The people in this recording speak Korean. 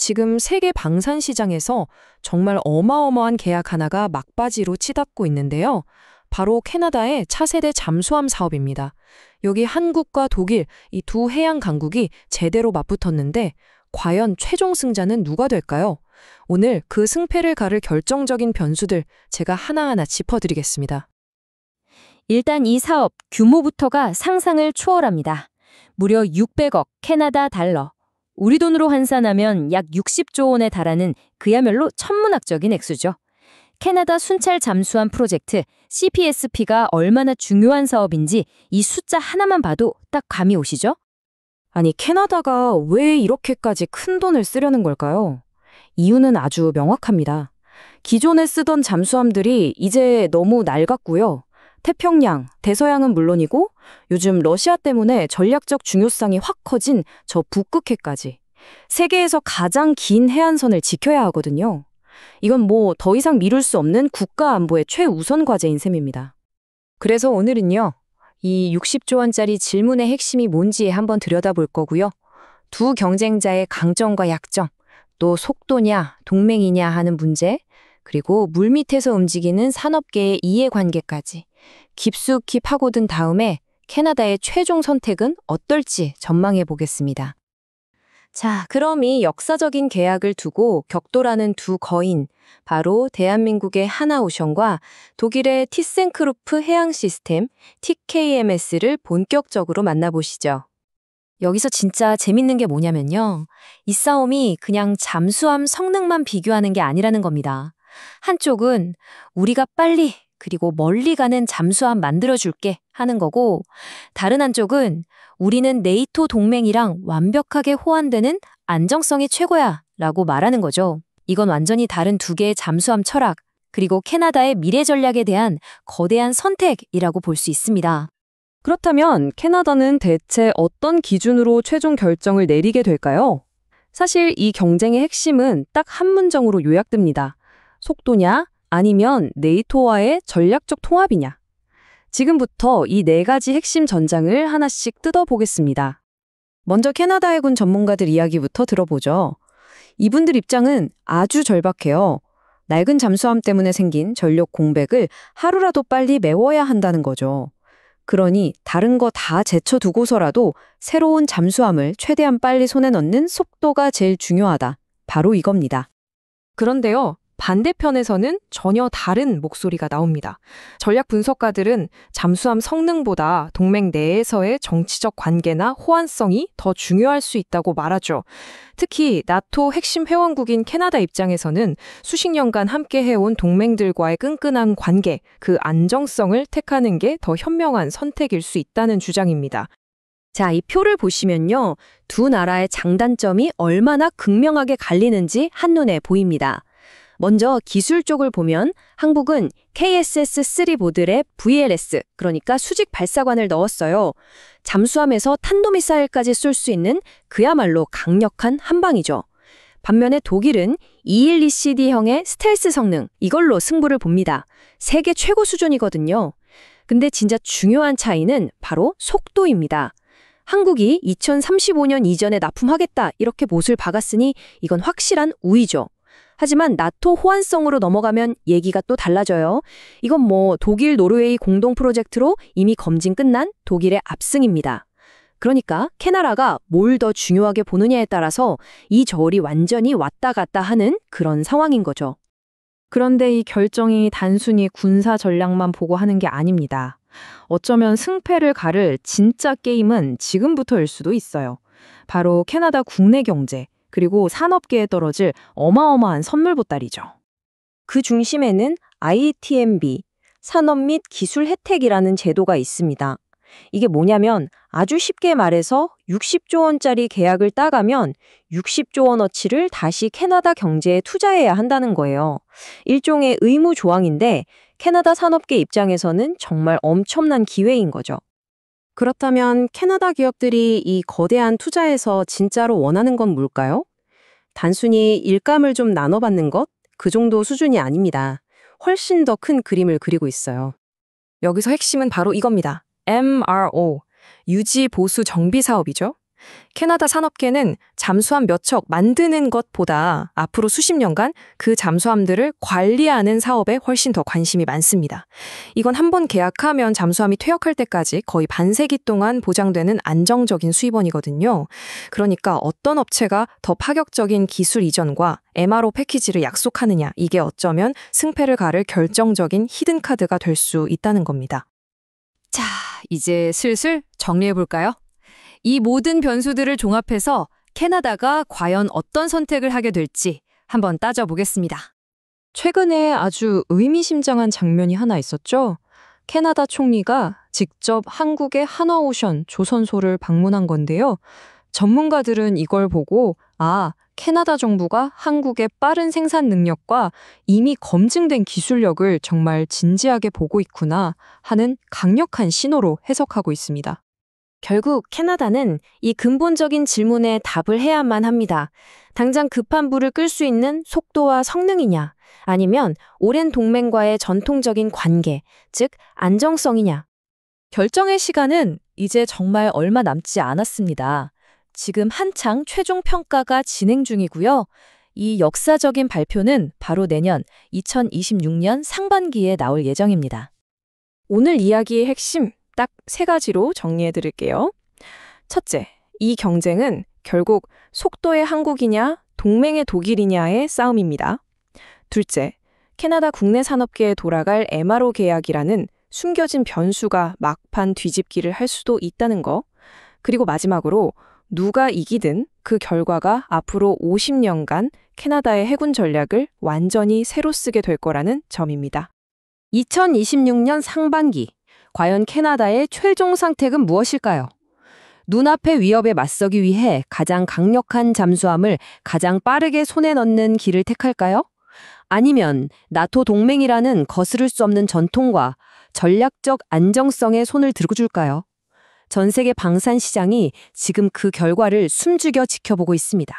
지금 세계 방산 시장에서 정말 어마어마한 계약 하나가 막바지로 치닫고 있는데요. 바로 캐나다의 차세대 잠수함 사업입니다. 여기 한국과 독일 이 두 해양 강국이 제대로 맞붙었는데 과연 최종 승자는 누가 될까요? 오늘 그 승패를 가를 결정적인 변수들 제가 하나하나 짚어드리겠습니다. 일단 이 사업 규모부터가 상상을 초월합니다. 무려 600억 캐나다 달러. 우리 돈으로 환산하면 약 60조 원에 달하는 그야말로 천문학적인 액수죠. 캐나다 순찰 잠수함 프로젝트 CPSP가 얼마나 중요한 사업인지 이 숫자 하나만 봐도 딱 감이 오시죠? 아니, 캐나다가 왜 이렇게까지 큰 돈을 쓰려는 걸까요? 이유는 아주 명확합니다. 기존에 쓰던 잠수함들이 이제 너무 낡았고요. 태평양, 대서양은 물론이고 요즘 러시아 때문에 전략적 중요성이 확 커진 저 북극해까지 세계에서 가장 긴 해안선을 지켜야 하거든요. 이건 뭐 더 이상 미룰 수 없는 국가 안보의 최우선 과제인 셈입니다. 그래서 오늘은요, 이 60조 원짜리 질문의 핵심이 뭔지 한번 들여다볼 거고요. 두 경쟁자의 강점과 약점, 또 속도냐, 동맹이냐 하는 문제, 그리고 물밑에서 움직이는 산업계의 이해관계까지 깊숙이 파고든 다음에 캐나다의 최종 선택은 어떨지 전망해 보겠습니다. 자, 그럼 이 역사적인 계약을 두고 격돌하는 두 거인, 바로 대한민국의 하나오션과 독일의 티센크루프 해양 시스템 TKMS를 본격적으로 만나보시죠. 여기서 진짜 재밌는 게 뭐냐면요. 이 싸움이 그냥 잠수함 성능만 비교하는 게 아니라는 겁니다. 한쪽은 우리가 빨리 그리고 멀리 가는 잠수함 만들어줄게 하는 거고, 다른 한쪽은 우리는 네이토 동맹이랑 완벽하게 호환되는 안정성이 최고야 라고 말하는 거죠. 이건 완전히 다른 두 개의 잠수함 철학, 그리고 캐나다의 미래 전략에 대한 거대한 선택이라고 볼 수 있습니다. 그렇다면 캐나다는 대체 어떤 기준으로 최종 결정을 내리게 될까요? 사실 이 경쟁의 핵심은 딱 한 문장으로 요약됩니다. 속도냐, 아니면 네이토와의 전략적 통합이냐. 지금부터 이 네 가지 핵심 전장을 하나씩 뜯어보겠습니다. 먼저 캐나다 해군 전문가들 이야기부터 들어보죠. 이분들 입장은 아주 절박해요. 낡은 잠수함 때문에 생긴 전력 공백을 하루라도 빨리 메워야 한다는 거죠. 그러니 다른 거 다 제쳐두고서라도 새로운 잠수함을 최대한 빨리 손에 넣는 속도가 제일 중요하다. 바로 이겁니다. 그런데요, 반대편에서는 전혀 다른 목소리가 나옵니다. 전략 분석가들은 잠수함 성능보다 동맹 내에서의 정치적 관계나 호환성이 더 중요할 수 있다고 말하죠. 특히 나토 핵심 회원국인 캐나다 입장에서는 수십 년간 함께 해온 동맹들과의 끈끈한 관계, 그 안정성을 택하는 게 더 현명한 선택일 수 있다는 주장입니다. 자, 이 표를 보시면요, 두 나라의 장단점이 얼마나 극명하게 갈리는지 한눈에 보입니다. 먼저 기술 쪽을 보면 한국은 KSS-3 모델에 VLS, 그러니까 수직 발사관을 넣었어요. 잠수함에서 탄도미사일까지 쏠 수 있는 그야말로 강력한 한방이죠. 반면에 독일은 212CD형의 스텔스 성능, 이걸로 승부를 봅니다. 세계 최고 수준이거든요. 근데 진짜 중요한 차이는 바로 속도입니다. 한국이 2035년 이전에 납품하겠다 이렇게 못을 박았으니 이건 확실한 우위죠. 하지만 나토 호환성으로 넘어가면 얘기가 또 달라져요. 이건 뭐 독일, 노르웨이 공동 프로젝트로 이미 검증 끝난 독일의 압승입니다. 그러니까 캐나다가 뭘 더 중요하게 보느냐에 따라서 이 저울이 완전히 왔다 갔다 하는 그런 상황인 거죠. 그런데 이 결정이 단순히 군사 전략만 보고 하는 게 아닙니다. 어쩌면 승패를 가를 진짜 게임은 지금부터일 수도 있어요. 바로 캐나다 국내 경제, 그리고 산업계에 떨어질 어마어마한 선물 보따리죠. 그 중심에는 ITMB, 산업 및 기술 혜택이라는 제도가 있습니다. 이게 뭐냐면 아주 쉽게 말해서 60조 원짜리 계약을 따가면 60조 원어치를 다시 캐나다 경제에 투자해야 한다는 거예요. 일종의 의무 조항인데 캐나다 산업계 입장에서는 정말 엄청난 기회인 거죠. 그렇다면 캐나다 기업들이 이 거대한 투자에서 진짜로 원하는 건 뭘까요? 단순히 일감을 좀 나눠받는 것? 그 정도 수준이 아닙니다. 훨씬 더 큰 그림을 그리고 있어요. 여기서 핵심은 바로 이겁니다. MRO, 유지 보수 정비 사업이죠. 캐나다 산업계는 잠수함 몇 척 만드는 것보다 앞으로 수십 년간 그 잠수함들을 관리하는 사업에 훨씬 더 관심이 많습니다. 이건 한 번 계약하면 잠수함이 퇴역할 때까지 거의 반세기 동안 보장되는 안정적인 수입원이거든요. 그러니까 어떤 업체가 더 파격적인 기술 이전과 MRO 패키지를 약속하느냐, 이게 어쩌면 승패를 가를 결정적인 히든카드가 될 수 있다는 겁니다. 자, 이제 슬슬 정리해볼까요? 이 모든 변수들을 종합해서 캐나다가 과연 어떤 선택을 하게 될지 한번 따져보겠습니다. 최근에 아주 의미심장한 장면이 하나 있었죠. 캐나다 총리가 직접 한국의 한화오션 조선소를 방문한 건데요. 전문가들은 이걸 보고 캐나다 정부가 한국의 빠른 생산 능력과 이미 검증된 기술력을 정말 진지하게 보고 있구나 하는 강력한 신호로 해석하고 있습니다. 결국 캐나다는 이 근본적인 질문에 답을 해야만 합니다. 당장 급한 불을 끌 수 있는 속도와 성능이냐, 아니면 오랜 동맹과의 전통적인 관계, 즉 안정성이냐. 결정의 시간은 이제 정말 얼마 남지 않았습니다. 지금 한창 최종 평가가 진행 중이고요. 이 역사적인 발표는 바로 내년 2026년 상반기에 나올 예정입니다. 오늘 이야기의 핵심 딱 3가지로 정리해 드릴게요. 첫째, 이 경쟁은 결국 속도의 한국이냐, 동맹의 독일이냐의 싸움입니다. 둘째, 캐나다 국내 산업계에 돌아갈 MRO 계약이라는 숨겨진 변수가 막판 뒤집기를 할 수도 있다는 거. 그리고 마지막으로 누가 이기든 그 결과가 앞으로 50년간 캐나다의 해군 전략을 완전히 새로 쓰게 될 거라는 점입니다. 2026년 상반기, 과연 캐나다의 최종 선택은 무엇일까요? 눈앞의 위협에 맞서기 위해 가장 강력한 잠수함을 가장 빠르게 손에 넣는 길을 택할까요? 아니면 나토 동맹이라는 거스를 수 없는 전통과 전략적 안정성에 손을 들어줄까요? 전 세계 방산 시장이 지금 그 결과를 숨죽여 지켜보고 있습니다.